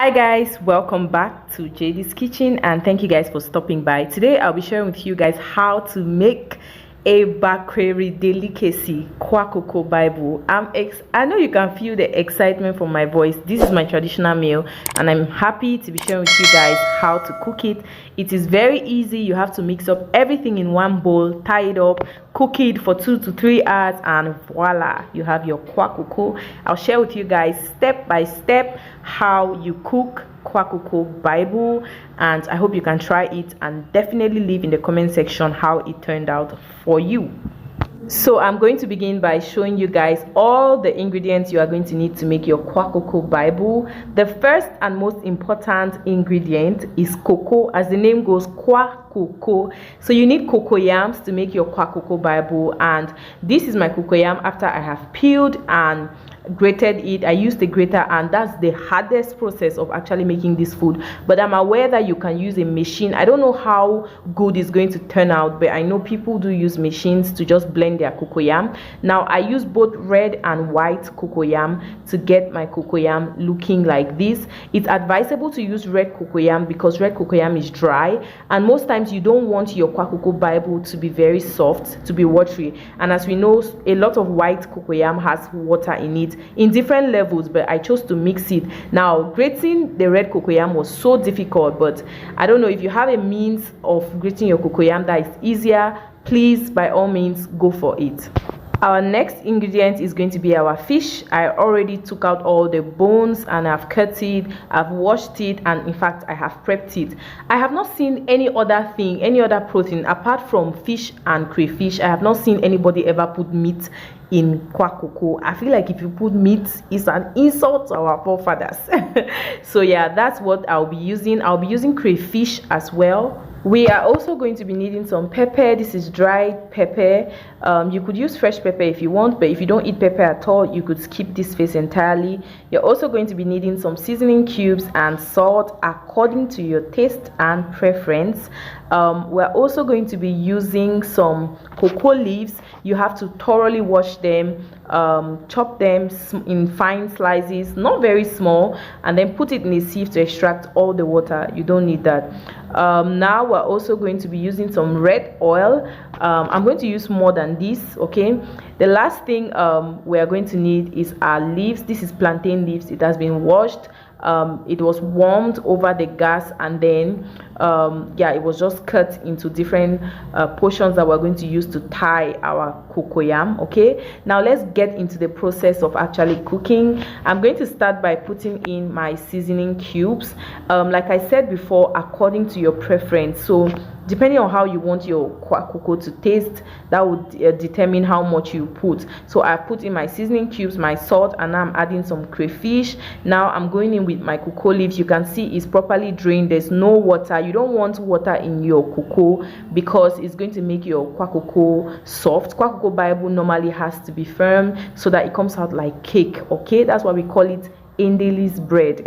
Hi guys, welcome back to JD's Kitchen and thank you guys for stopping by. Today I'll be sharing with you guys how to make a bakery delicacy, Kwacoco Bible. I know you can feel the excitement from my voice. This is my traditional meal and I'm happy to be sharing with you guys how to cook it. It is very easy. You have to mix up everything in one bowl, tie it up, cook it for 2 to 3 hours, and voila, you have your Kwacoco. I'll share with you guys step by step how you cook Kwacoco Bible, and I hope you can try it and definitely leave in the comment section how it turned out for you. So I'm going to begin by showing you guys all the ingredients you are going to need to make your Kwacoco Bible. The first and most important ingredient is cocoa. As the name goes, Kwacoco. So you need cocoyams to make your Kwacoco Bible, and this is my cocoyam after I have peeled and grated it. I used the grater, and that's the hardest process of actually making this food, but I'm aware that you can use a machine. I don't know how good it's going to turn out, but I know people do use machines to just blend their cocoyam. Now I use both red and white cocoyam to get my cocoyam looking like this. It's advisable to use red cocoyam because red cocoyam is dry, and most times you don't want your Kwacoco Bible to be very soft, to be watery, and as we know, a lot of white cocoyam has water in it in different levels, but I chose to mix it. Now grating the red cocoyam was so difficult, but I don't know, if you have a means of grating your cocoyam that is easier, please by all means go for it. Our next ingredient is going to be our fish. I already took out all the bones and I've cut it, I've washed it, and in fact I have prepped it. I have not seen any other thing, any other protein apart from fish and crayfish. I have not seen anybody ever put meat in Kwacoco. I feel like if you put meat, it's an insult to our forefathers. So yeah, that's what I'll be using. I'll be using crayfish as well. We are also going to be needing some pepper. This is dried pepper. You could use fresh pepper if you want, but if you don't eat pepper at all, you could skip this phase entirely. You're also going to be needing some seasoning cubes and salt according to your taste and preference. We're also going to be using some cocoa leaves. You have to thoroughly wash them, chop them in fine slices, not very small, and then put it in a sieve to extract all the water. You don't need that. Now we're also going to be using some red oil. I'm going to use more than this, okay? The last thing we are going to need is our leaves. This is plantain leaves. It has been washed. It was warmed over the gas, and then yeah, it was just cut into different portions that we're going to use to tie our cocoyam. Okay, now let's get into the process of actually cooking. I'm going to start by putting in my seasoning cubes, like I said before, according to your preference. So depending on how you want your Kwacoco to taste, that would determine how much you put. So I put in my seasoning cubes, my salt, and now I'm adding some crayfish. Now I'm going in with my cocoa leaves. You can see it's properly drained. There's no water. You don't want water in your cocoa because it's going to make your Kwacoco soft. Kwacoco Bible normally has to be firm so that it comes out like cake. Okay, that's why we call it Indeli's bread.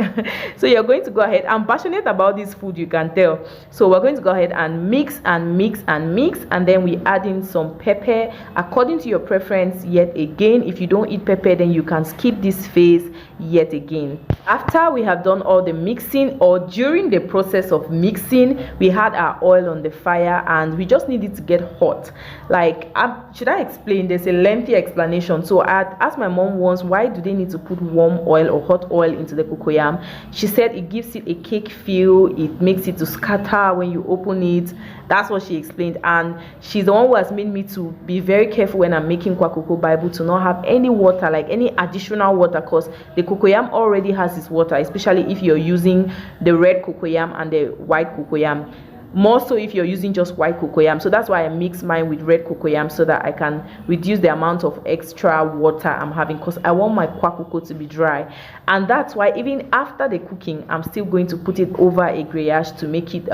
So you're going to go ahead. I'm passionate about this food, you can tell. So we're going to go ahead and mix and mix and mix, and then we add in some pepper according to your preference. Yet again, if you don't eat pepper, then you can skip this phase yet again. After we have done all the mixing, or during the process of mixing, we had our oil on the fire and we just need it to get hot. Like, should I explain? There's a lengthy explanation. So I asked my mom once, why do they need to put warm oil or hot oil into the cocoyam? She said it gives it a cake feel, it makes it to scatter when you open it. That's what she explained, and she's the one who has made me to be very careful when I'm making Kwacoco Bible to not have any water, like any additional water, because the cocoyam already has its water, especially if you're using the red cocoyam and the white cocoyam. More so if you're using just white cocoyam. So that's why I mix mine with red cocoyam, so that I can reduce the amount of extra water I'm having, because I want my Kwacoco to be dry. And that's why even after the cooking, I'm still going to put it over a grillage to make it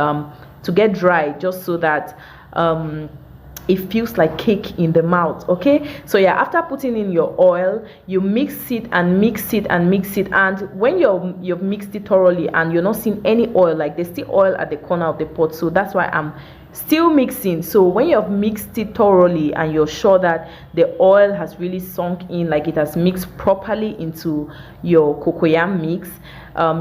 to get dry, just so that it feels like cake in the mouth. Okay, so yeah, after putting in your oil, you mix it and mix it and mix it, and when you've mixed it thoroughly and you're not seeing any oil, like there's still oil at the corner of the pot, so that's why I'm still mixing. So when you have mixed it thoroughly and you're sure that the oil has really sunk in, like it has mixed properly into your cocoyam mix,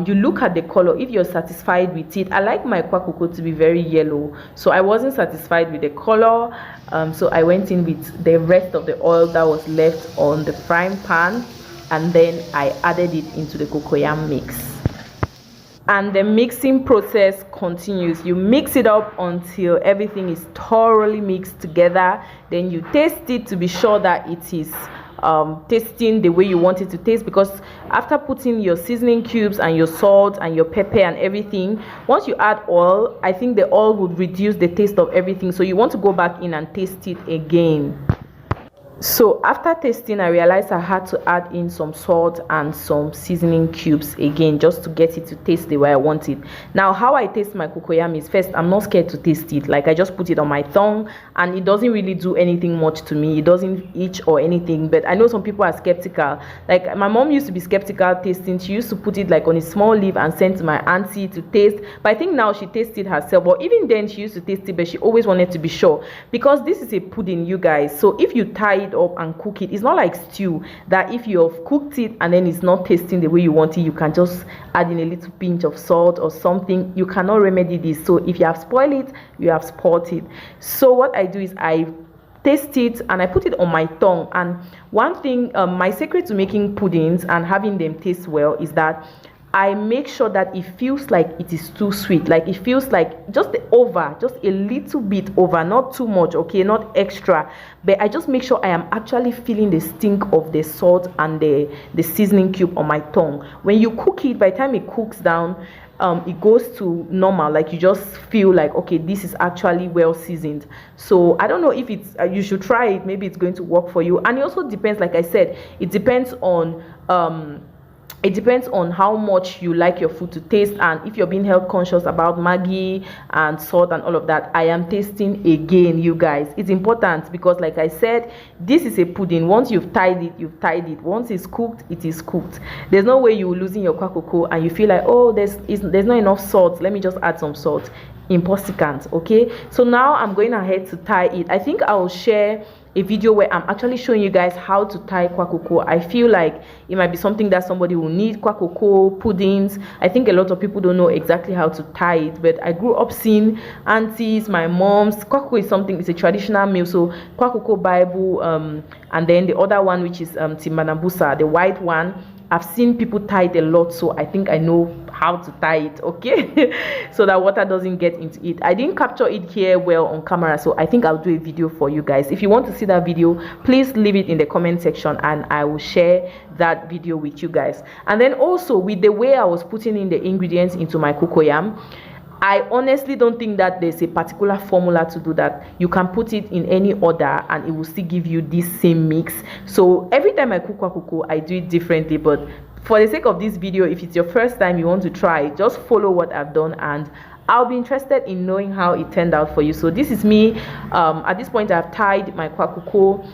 you look at the color. If you're satisfied with it, I like my kwacoco to be very yellow, so I wasn't satisfied with the color, so I went in with the rest of the oil that was left on the frying pan, and then I added it into the cocoyam mix. And the mixing process continues. You mix it up until everything is thoroughly mixed together. Then you taste it to be sure that it is tasting the way you want it to taste, because after putting your seasoning cubes and your salt and your pepper and everything, once you add oil, I think the oil would reduce the taste of everything, so you want to go back in and taste it again. So after tasting, I realized I had to add in some salt and some seasoning cubes again, just to get it to taste the way I want it. Now, how I taste my cocoyam is, first, I'm not scared to taste it. Like, I just put it on my tongue, and it doesn't really do anything much to me. It doesn't itch or anything. But I know some people are skeptical. Like, my mom used to be skeptical tasting. She used to put it like on a small leaf and send to my auntie to taste. But I think now she tastes it herself. But even then, she used to taste it, but she always wanted to be sure, because this is a pudding, you guys. So if you tie it up and cook it, it's not like stew that if you have cooked it and then it's not tasting the way you want it, you can just add in a little pinch of salt or something. You cannot remedy this. So if you have spoiled it, you have spoiled it. So what I do is I taste it and I put it on my tongue. And one thing, my secret to making puddings and having them taste well is that I make sure that it feels like it is too sweet, like it feels like just over, just a little bit over, not too much, okay, not extra, but I just make sure I am actually feeling the stink of the salt and the seasoning cube on my tongue. When you cook it, by the time it cooks down, it goes to normal, like you just feel like, okay, this is actually well seasoned. So I don't know if it's you should try it, maybe it's going to work for you. And it also depends, like I said, it depends on how much you like your food to taste, and if you're being health conscious about Maggi and salt and all of that. I am tasting again, you guys. It's important because, like I said, this is a pudding. Once you've tied it, you've tied it. Once it's cooked, it is cooked. There's no way you're losing your kwacoco and you feel like, oh, there's not enough salt, let me just add some salt. Impossible. Okay, so now I'm going ahead to tie it. I think I will share a video where I'm actually showing you guys how to tie kwacoco. I feel like it might be something that somebody will need. Kwacoco puddings, I think a lot of people don't know exactly how to tie it, but I grew up seeing aunties, my moms. Kwacoco is something, it's a traditional meal. So kwacoco Bible, and then the other one, which is timbanambusa, the white one, I've seen people tie it a lot, so I think I know how to tie it, okay? So that water doesn't get into it. I didn't capture it here well on camera, so I think I'll do a video for you guys. If you want to see that video, please leave it in the comment section and I will share that video with you guys. And then also, with the way I was putting in the ingredients into my cocoyam, I honestly don't think that there's a particular formula to do that. You can put it in any order and it will still give you this same mix. So every time I cook kwacoco, I do it differently, but for the sake of this video, if it's your first time you want to try, just follow what I've done and I'll be interested in knowing how it turned out for you. So this is me. At this point, I've tied my kwacoco.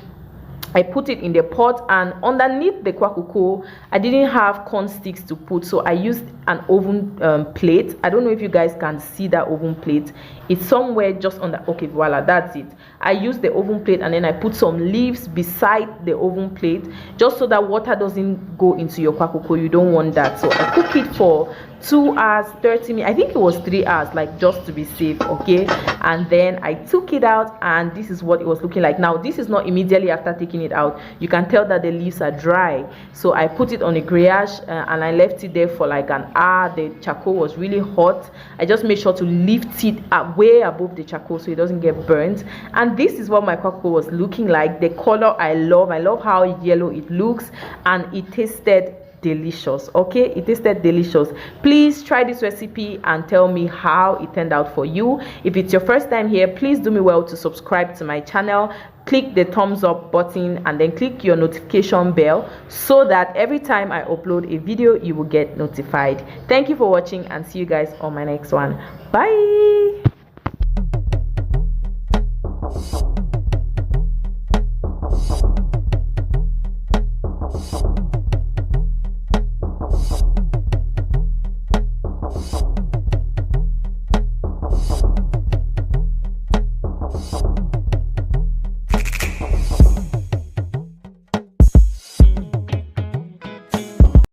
I put it in the pot, and underneath the kwacoco, I didn't have corn sticks to put, so I used an oven plate. I don't know if you guys can see that oven plate. It's somewhere just on the, okay, voila, that's it. I used the oven plate and then I put some leaves beside the oven plate, just so that water doesn't go into your kwacoco. You don't want that. So I cook it for 2 hours 30 minutes. I think it was 3 hours, like, just to be safe, okay? And then I took it out and this is what it was looking like. Now this is not immediately after taking it out. You can tell that the leaves are dry, so I put it on a grillage and I left it there for like an hour. The charcoal was really hot. I just made sure to lift it up way above the charcoal so it doesn't get burnt. And this is what my kwacoco was looking like. The color I love how yellow it looks, and it tasted delicious. Okay, it tasted delicious. Please try this recipe and tell me how it turned out for you. If it's your first time here, please do me well to subscribe to my channel, click the thumbs up button, and then click your notification bell so that every time I upload a video you will get notified. Thank you for watching and see you guys on my next one. Bye.